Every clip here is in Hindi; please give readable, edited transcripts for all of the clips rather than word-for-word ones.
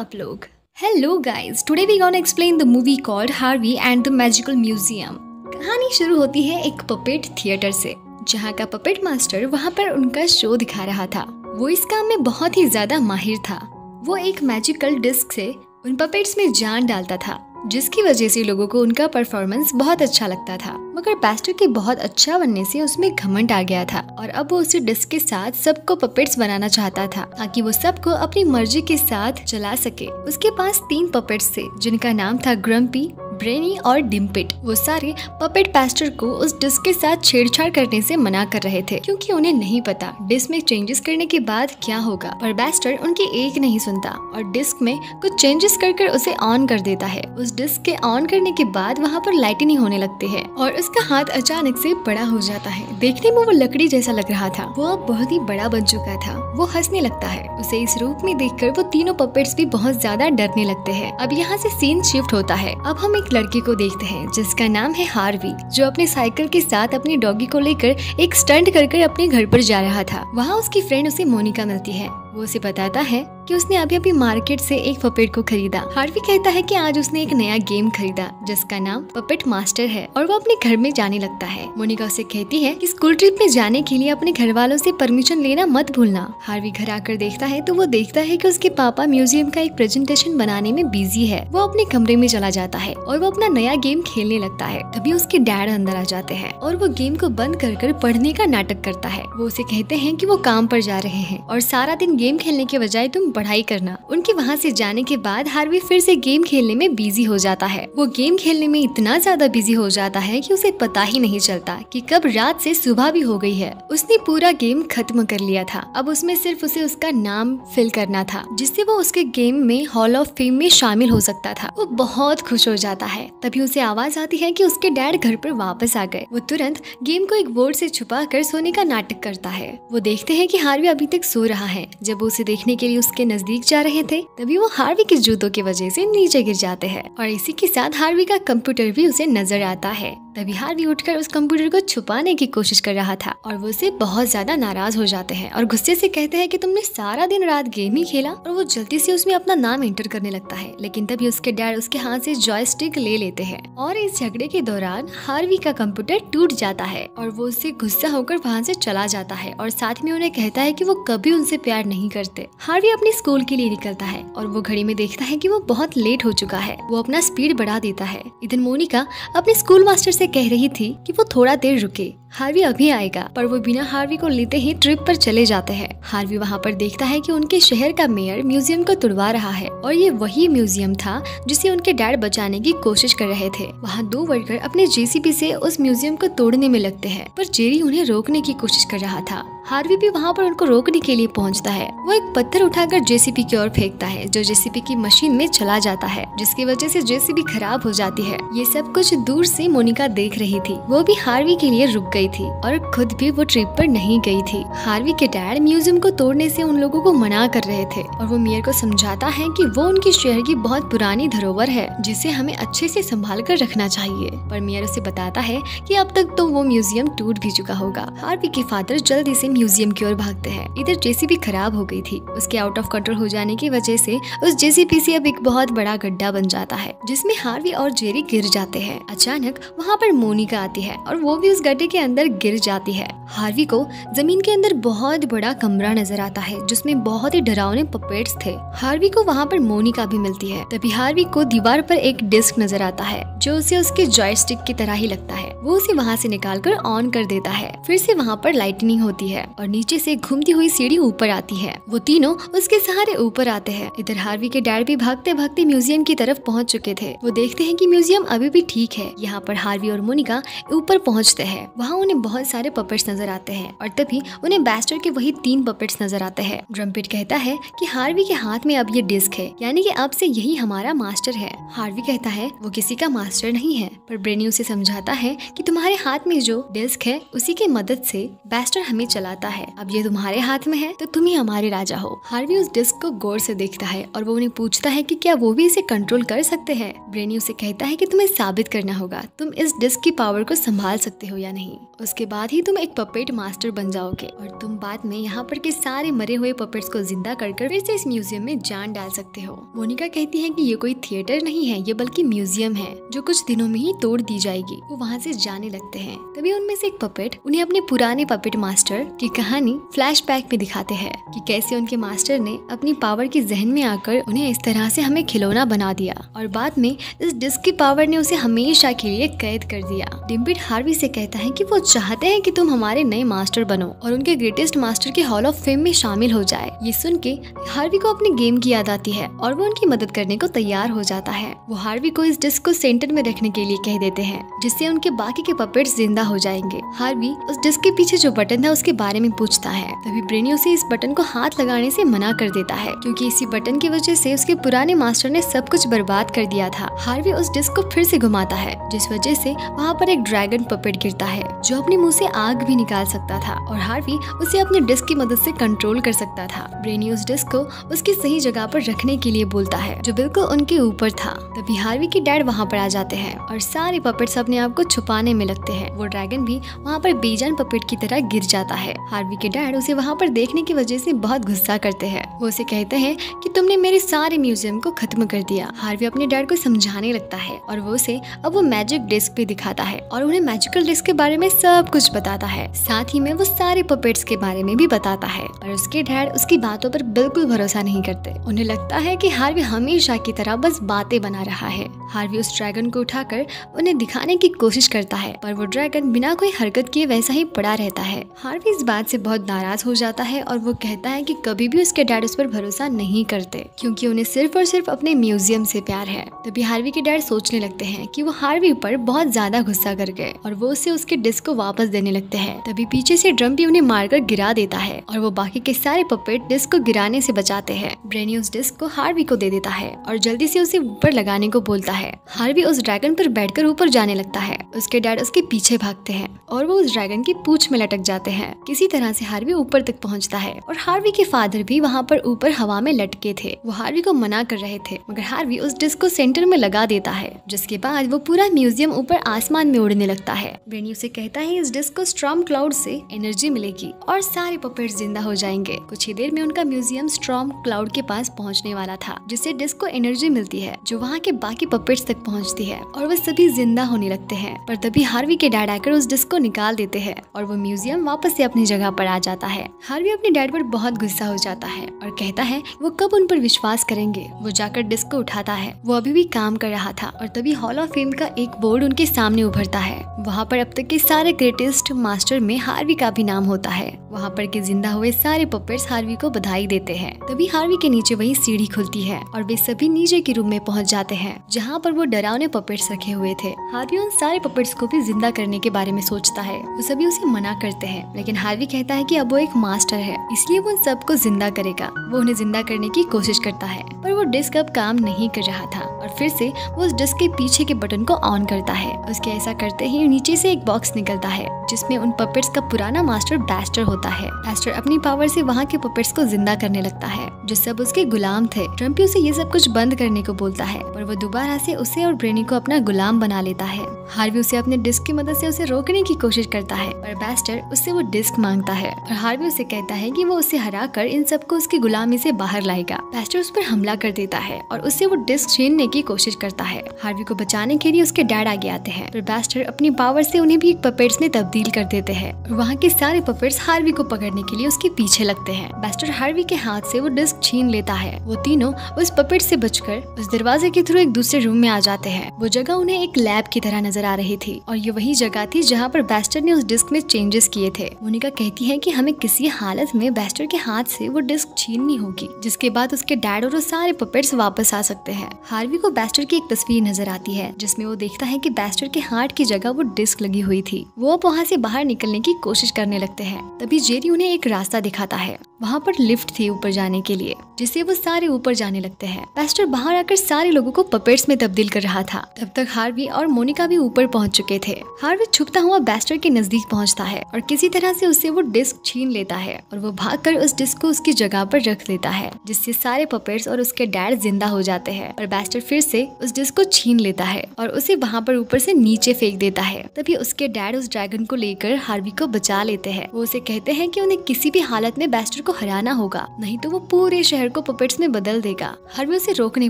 आप लोग? Hello guys, today we gonna explain the movie called Harvey and the magical museum. कहानी शुरू होती है एक पपेट थिएटर से, जहाँ का पपेट मास्टर वहाँ पर उनका शो दिखा रहा था। वो इस काम में बहुत ही ज्यादा माहिर था। वो एक मैजिकल डिस्क से उन पपेट्स में जान डालता था, जिसकी वजह से लोगों को उनका परफॉर्मेंस बहुत अच्छा लगता था। मगर बैस्टर के बहुत अच्छा बनने से उसमें घमंड आ गया था और अब वो उसी डिस्क के साथ सबको पपेट्स बनाना चाहता था, ताकि वो सबको अपनी मर्जी के साथ चला सके। उसके पास 3 पपेट्स थे, जिनका नाम था ग्रम्पी, ब्रेनी और डिम्पिट। वो सारे पपेट बैस्टर को उस डिस्क के साथ छेड़छाड़ करने से मना कर रहे थे, क्योंकि उन्हें नहीं पता डिस्क में चेंजेस करने के बाद क्या होगा। पर बैस्टर उनकी एक नहीं सुनता और डिस्क में कुछ चेंजेस कर उसे ऑन कर देता है। उस डिस्क के ऑन करने के बाद वहाँ पर लाइटनिंग होने लगती है और उसका हाथ अचानक से बड़ा हो जाता है। देखने में वो लकड़ी जैसा लग रहा था। वो अब बहुत ही बड़ा बन चुका था। वो हंसने लगता है। उसे इस रूप में देखकर वो तीनों पपेट्स भी बहुत ज्यादा डरने लगते हैं। अब यहाँ से सीन शिफ्ट होता है। अब हम एक लड़के को देखते हैं जिसका नाम है हार्वी, जो अपने साइकिल के साथ अपनी डॉगी को लेकर एक स्टंट कर अपने घर पर जा रहा था। वहाँ उसकी फ्रेंड उसे मोनिका मिलती है। वो उसे बताता है कि उसने अभी मार्केट से एक पपेट को खरीदा। हार्वी कहता है कि आज उसने एक नया गेम खरीदा जिसका नाम पपेट मास्टर है और वो अपने घर में जाने लगता है। मोनिका उसे कहती है कि स्कूल ट्रिप में जाने के लिए अपने घर वालों से परमिशन लेना मत भूलना। हार्वी घर आकर देखता है तो वो देखता है कि उसके पापा म्यूजियम का एक प्रेजेंटेशन बनाने में बिजी है। वो अपने कमरे में चला जाता है और वो अपना नया गेम खेलने लगता है। तभी उसके डैड अंदर आ जाते हैं और वो गेम को बंद कर पढ़ने का नाटक करता है। वो उसे कहते हैं कि वो काम पर जा रहे हैं और सारा दिन गेम खेलने के बजाय तुम पढ़ाई करना। उनके वहाँ से जाने के बाद हार्वी फिर से गेम खेलने में बिजी हो जाता है। वो गेम खेलने में इतना ज्यादा बिजी हो जाता है कि उसे पता ही नहीं चलता कि कब रात से सुबह भी हो गई है। उसने पूरा गेम खत्म कर लिया था। अब उसमें सिर्फ उसे उसका नाम फिल करना था, जिससे वो उसके गेम में हॉल ऑफ फेम में शामिल हो सकता था। वो बहुत खुश हो जाता है। तभी उसे आवाज आती है कि उसके डैड घर पर वापस आ गए। वो तुरंत गेम को एक बोर्ड से छुपा कर सोने का नाटक करता है। वो देखते हैं कि हार्वी अभी तक सो रहा है। जब वो उसे देखने के लिए उसके नजदीक जा रहे थे, तभी वो हार्वी के जूतों की वजह से नीचे गिर जाते हैं और इसी के साथ हार्वी का कंप्यूटर भी उसे नजर आता है। तभी हार्वी उठकर उस कंप्यूटर को छुपाने की कोशिश कर रहा था और वो उससे बहुत ज्यादा नाराज हो जाते हैं और गुस्से से कहते हैं कि तुमने सारा दिन रात गेम ही खेला। और वो जल्दी से उसमें अपना नाम एंटर करने लगता है, लेकिन तभी उसके डैड उसके हाथ से जॉयस्टिक ले लेते हैं और इस झगड़े के दौरान हार्वी का कंप्यूटर टूट जाता है और वो उससे गुस्सा होकर वहाँ से चला जाता है और साथ में उन्हें कहता है कि वो कभी उनसे प्यार नहीं करते। हार्वी अपने स्कूल के लिए निकलता है और वो घड़ी में देखता है कि वो बहुत लेट हो चुका है। वो अपना स्पीड बढ़ा देता है। इधर मोनिका अपने स्कूल मास्टर से कह रही थी कि वो थोड़ा देर रुके, हार्वी अभी आएगा, पर वो बिना हार्वी को लेते ही ट्रिप पर चले जाते हैं। हार्वी वहाँ पर देखता है कि उनके शहर का मेयर म्यूजियम को तुड़वा रहा है और ये वही म्यूजियम था जिसे उनके डैड बचाने की कोशिश कर रहे थे। वहाँ 2 वर्कर अपने जेसीबी से उस म्यूजियम को तोड़ने में लगते हैं, पर जेरी उन्हें रोकने की कोशिश कर रहा था। हार्वी भी वहाँ पर उनको रोकने के लिए पहुँचता है। वो एक पत्थर उठाकर जेसीबी की ओर फेंकता है, जो जेसीबी की मशीन में चला जाता है, जिसकी वजह से जेसीबी खराब हो जाती है। ये सब कुछ दूर से मोनिका देख रही थी। वो भी हार्वी के लिए रुक गई थी और खुद भी वो ट्रिप पर नहीं गई थी। हार्वी के डैड म्यूजियम को तोड़ने से उन लोगों को मना कर रहे थे और वो मेयर को समझाता है कि वो उनके शहर की बहुत पुरानी धरोहर है, जिसे हमें अच्छे से संभाल कर रखना चाहिए। पर मेयर उसे बताता है कि अब तक तो वो म्यूजियम टूट भी चुका होगा। हार्वी के फादर जल्दी से म्यूजियम की ओर भागते हैं। इधर जेसीबी खराब हो गई थी। उसके आउट ऑफ कंट्रोल हो जाने की वजह से उस जेसीबी से अब एक बहुत बड़ा गड्ढा बन जाता है, जिसमें हार्वी और जेरी गिर जाते हैं। अचानक वहाँ पर मोनिका आती है और वो भी उस गड्ढे के अंदर गिर जाती है। हार्वी को जमीन के अंदर बहुत बड़ा कमरा नजर आता है, जिसमें बहुत ही डरावने पपेट्स थे। हार्वी को वहाँ पर मोनिका भी मिलती है। तभी हार्वी को दीवार पर एक डिस्क नजर आता है, जो उसे उसके जॉयस्टिक की तरह ही लगता है। वो उसे वहाँ से निकालकर ऑन कर देता है। फिर से वहाँ पर लाइटनिंग होती है और नीचे से घूमती हुई सीढ़ी ऊपर आती है। वो तीनों उसके सहारे ऊपर आते हैं। इधर हार्वी के डैड भी भागते भागते म्यूजियम की तरफ पहुँच चुके थे। वो देखते हैं कि म्यूजियम अभी भी ठीक है। यहाँ पर हार्वी और मोनिका ऊपर पहुँचते हैं। वहाँ उन्हें बहुत सारे पपेट्स नजर आते हैं और तभी उन्हें बैस्टर के वही 3 पपेट्स नजर आते हैं। ड्रम्पिट कहता है कि हार्वी के हाथ में अब ये डिस्क है, यानी कि अब से यही हमारा मास्टर है। हार्वी कहता है वो किसी का मास्टर मास्टर नहीं है, पर ब्रेनी उसे समझाता है कि तुम्हारे हाथ में जो डिस्क है उसी की मदद से बैस्टर हमें चलाता है। अब ये तुम्हारे हाथ में है तो तुम ही हमारे राजा हो। हार्वी उस डिस्क को गौर से देखता है और वो उन्हें पूछता है कि क्या वो भी इसे कंट्रोल कर सकते हैं। ब्रेनी उसे कहता है कि तुम्हें साबित करना होगा तुम इस डिस्क की पावर को संभाल सकते हो या नहीं। उसके बाद ही तुम एक पपेट मास्टर बन जाओगे और तुम बाद में यहाँ पर के सारे मरे हुए पपेट्स को जिंदा कर फिर से इस म्यूजियम में जान डाल सकते हो। मोनिका कहती है कि ये कोई थिएटर नहीं है, ये बल्कि म्यूजियम है जो कुछ दिनों में ही तोड़ दी जाएगी। वो वहाँ से जाने लगते हैं। तभी उनमें से एक पपेट उन्हें अपने पुराने पपेट मास्टर की कहानी फ्लैशबैक में दिखाते हैं कि कैसे उनके मास्टर ने अपनी पावर की जहन में आकर उन्हें इस तरह से हमें खिलौना बना दिया और बाद में इस डिस्क की पावर ने उसे हमेशा के लिए कैद कर दिया। डिम्पिट हार्वी से कहता है कि वो चाहते हैं कि तुम हमारे नए मास्टर बनो और उनके ग्रेटेस्ट मास्टर के हॉल ऑफ फेम में शामिल हो जाए। ये सुन के हार्वी को अपने गेम की याद आती है और वो उनकी मदद करने को तैयार हो जाता है। वो हार्वी को इस डिस्क को सेंटर में रखने के लिए कह देते हैं जिससे उनके बाकी के पपेट्स जिंदा हो जाएंगे। हार्वी उस डिस्क के पीछे जो बटन था उसके बारे में पूछता है। तभी ब्रेनी उसे इस बटन को हाथ लगाने से मना कर देता है क्योंकि इसी बटन की वजह से उसके पुराने मास्टर ने सब कुछ बर्बाद कर दिया था। हार्वी उस डिस्क को फिर से घुमाता है जिस वजह से वहाँ पर एक ड्रैगन पपेट गिरता है जो अपने मुंह से आग भी निकाल सकता था और हार्वी उसे अपने डिस्क की मदद से कंट्रोल कर सकता था। ब्रेनी उस डिस्क को उसकी सही जगह पर रखने के लिए बोलता है जो बिल्कुल उनके ऊपर था। तभी हार्वी के डैड वहाँ पर आ जाते हैं और सारे पपेट्स अपने आप को छुपाने में लगते हैं। वो ड्रैगन भी वहाँ पर बेजान पपेट की तरह गिर जाता है। हार्वी के डैड उसे वहाँ पर देखने की वजह से बहुत गुस्सा करते हैं। वो उसे कहते हैं कि तुमने मेरे सारे म्यूजियम को खत्म कर दिया। हार्वी अपने डैड को समझाने लगता है और वो उसे अब वो मैजिक डिस्क भी दिखाता है और उन्हें मैजिकल डिस्क के बारे में सब कुछ बताता है। साथ ही में वो सारे पपेट्स के बारे में भी बताता है और उसके डैड उसकी बातों पर बिल्कुल भरोसा नहीं करते। उन्हें लगता है कि हार्वी हमेशा की तरह बस बातें बना रहा है। हार्वी उस ड्रैगन को उठाकर उन्हें दिखाने की कोशिश करता है पर वो ड्रैगन बिना कोई हरकत किए वैसा ही पड़ा रहता है। हार्वी इस बात से बहुत नाराज हो जाता है और वो कहता है कि कभी भी उसके डैड उस पर भरोसा नहीं करते क्योंकि उन्हें सिर्फ और सिर्फ अपने म्यूजियम से प्यार है। तभी हार्वी के डैड सोचने लगते हैं कि वो हार्वी पर बहुत ज्यादा गुस्सा कर गए और वो उसे उसके डिस्क को वापस देने लगते हैं। तभी पीछे से ड्रम भी उन्हें मारकर गिरा देता है और वो बाकी के सारे पपेट डिस्क को गिराने से बचाते हैं। ब्रेनी उस डिस्क को हार्वी को दे देता है और जल्दी से उसे ऊपर लगाने को बोलता है। हार्वी उस ड्रैगन पर बैठकर ऊपर जाने लगता है। उसके डैड उसके पीछे भागते हैं और वो उस ड्रैगन की पूंछ में लटक जाते हैं। किसी तरह से हार्वी ऊपर तक पहुंचता है और हार्वी के फादर भी वहाँ पर ऊपर हवा में लटके थे। वो हार्वी को मना कर रहे थे मगर हार्वी उस डिस्क को सेंटर में लगा देता है जिसके बाद वो पूरा म्यूजियम ऊपर आसमान में उड़ने लगता है। ब्रेनी उसे कहता है इस डिस्क को स्टॉर्म क्लाउड से एनर्जी मिलेगी और सारे पपेट्स जिंदा हो जाएंगे। कुछ ही देर में उनका म्यूजियम स्टॉर्म क्लाउड के पास पहुंचने वाला था जिससे डिस्क को एनर्जी मिलती है जो वहाँ के बाकी पपेट्स तक पहुँचती है और वो सभी जिंदा होने लगते हैं। पर तभी हार्वी के डैड आकर उस डिस्क को निकाल देते हैं और वो म्यूजियम वापस से अपनी जगह पर आ जाता है। हार्वी अपने डैड पर बहुत गुस्सा हो जाता है और कहता है वो कब उन पर विश्वास करेंगे। वो जाकर डिस्क को उठाता है। वो अभी भी काम कर रहा था और तभी हॉल ऑफ फेम का एक बोर्ड उनके सामने उभरता है। वहाँ पर अब तक के सारे ग्रेटेस्ट मास्टर में हार्वी का भी नाम होता है। वहाँ पर के जिंदा हुए सारे पपेट्स हार्वी को बधाई देते हैं। तभी हार्वी के नीचे वही सीढ़ी खुलती है और वे सभी नीचे के रूम में पहुँच जाते हैं जहाँ पर वो डरावने पपेट्स रखे हुए थे। हार्वी उन सारे पपेट्स को भी जिंदा करने के बारे में सोचता है। वो सभी उसे मना करते हैं लेकिन हार्वी कहता है कि अब वो एक मास्टर है इसलिए वो उन सबको जिंदा करेगा। वो उन्हें जिंदा करने की कोशिश करता है पर वो डिस्क अब काम नहीं कर रहा था और फिर से वो उस डिस्क के पीछे के बटन को ऑन करता है। उसके ऐसा करते ही नीचे से एक बॉक्स निकलता है जिसमें उन पपेट्स का पुराना मास्टर बैस्टर होता है। बैस्टर अपनी पावर से वहाँ के पपेट्स को जिंदा करने लगता है जो सब उसके गुलाम थे। ट्रम्पी उसे ये सब कुछ बंद करने को बोलता है पर वो दोबारा से उसे और ब्रेनी को अपना गुलाम बना लेता है। हार्वी उसे अपने डिस्क की मदद से उसे रोकने की कोशिश करता है पर बैस्टर उससे वो डिस्क मांगता है और हार्वी उसे कहता है कि वो उसे हराकर इन सबको उसकी गुलामी से बाहर लाएगा। बैस्टर उस पर हमला कर देता है और उससे वो डिस्क छीनने की कोशिश करता है। हार्वी को बचाने के लिए उसके डैड आगे आते हैं पर बैस्टर अपनी पावर से उन्हें भी एक पपेट्स में तब्दील कर देते हैं और वहाँ के सारे पपेट्स हार्वी को पकड़ने के लिए उसके पीछे लगते हैं। बैस्टर हार्वी के हाथ से वो डिस्क छीन लेता है। वो तीनों उस पपेट से बचकर उस दरवाजे के थ्रू एक दूसरे रूम में आ जाते हैं। वो जगह उन्हें एक लैब की तरह नजर आ रही थी और ये वही जगह थी जहाँ पर बैस्टर ने उस डिस्क में चेंजेस किए थे। मोनिका कहती है कि हमें किसी हालत में बैस्टर के हाथ से वो डिस्क छीननी होगी जिसके बाद उसके डैड और वो सारे पपेट्स वापस आ सकते हैं। हार्वी को बैस्टर की एक तस्वीर नजर आती है जिसमें वो देखता है कि बैस्टर के हार्ट की जगह वो डिस्क लगी हुई थी। वो अब वहाँ से बाहर निकलने की कोशिश करने लगते हैं। तभी जेरी उन्हें एक रास्ता दिखाता है। वहाँ पर लिफ्ट थी ऊपर जाने के लिए, जिससे वो सारे ऊपर जाने लगते हैं। बैस्टर बाहर आकर सारे लोगों को पपेट्स में तब्दील कर रहा था। तब तक हार्वी और मोनिका भी ऊपर पहुंच चुके थे। हार्वी छुपता हुआ बैस्टर के नजदीक पहुंचता है और किसी तरह से उससे वो डिस्क छीन लेता है और वो भागकर उस डिस्क को उसकी जगह पर रख देता है, जिससे सारे पपेट्स और उसके डैड जिंदा हो जाते हैं। और बैस्टर फिर से उस डिस्क को छीन लेता है और उसे वहाँ पर ऊपर से नीचे फेंक देता है। तभी उसके डैड उस ड्रैगन को लेकर हार्वी को बचा लेते हैं। वो उसे कहते हैं कि उन्हें किसी भी हालत में बैस्टर को हराना होगा, नहीं तो वो पूरे शहर को पपेट्स में बदल देगा। हार्वी उसे रोकने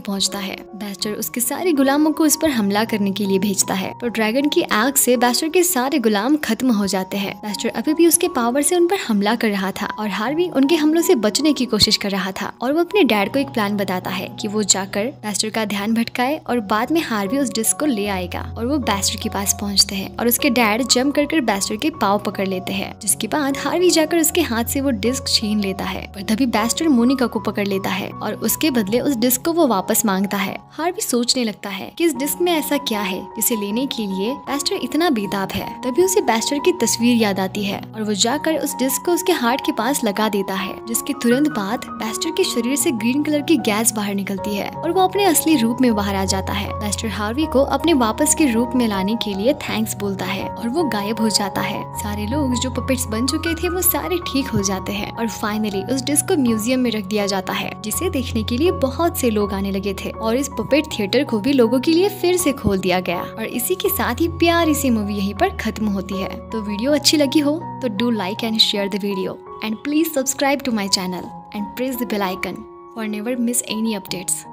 पहुंचता है। बैस्टर उसके सारे गुलामों को उस पर हमला करने के लिए भेजता है, पर ड्रैगन की आग से बैस्टर के सारे गुलाम खत्म हो जाते हैं। बैस्टर अभी भी उसके पावर से उन पर हमला कर रहा था और हार्वी उनके हमलों से बचने की कोशिश कर रहा था। और वो अपने डैड को एक प्लान बताता है कि वो जाकर बैस्टर का ध्यान भटकाए और बाद में हार्वी उस डिस्क को ले आएगा। और वो बैस्टर के पास पहुंचते हैं और उसके डैड जंप कर बैस्टर के पाँव पकड़ लेते हैं, जिसके बाद हार्वी जाकर उसके हाथ से वो डिस्क छीन लेता है। पर तभी बैस्टर मोनिका को पकड़ लेता है और उसके बदले उस डिस्क को वो वापस मांगता है। हार्वी सोचने लगता है कि इस डिस्क में ऐसा क्या है जिसे लेने के लिए बैस्टर इतना बेताब है। तभी उसे बैस्टर की तस्वीर याद आती है और वो जाकर उस डिस्क को उसके हार्ट के पास लगा देता है, जिसके तुरंत बाद बैस्टर के शरीर से ग्रीन कलर की गैस बाहर निकलती है और वो अपने असली रूप में बाहर आ जाता है। बैस्टर हार्वी को अपने वापस के रूप में लाने के लिए थैंक्स बोलता है और वो गायब हो जाता है। सारे लोग जो पपेट्स बन चुके थे वो सारे ठीक हो जाते हैं और फाइनली उस डिस्क को म्यूजियम में रख दिया जाता है, जिसे देखने के लिए बहुत से लोग आने लगे थे और इस पपेट थिएटर को भी लोगों के लिए फिर से खोल दिया गया। और इसी के साथ ही प्यारी सी मूवी यहीं पर खत्म होती है। तो वीडियो अच्छी लगी हो तो do like and share the video and please subscribe to my channel and press the bell icon for never miss any updates.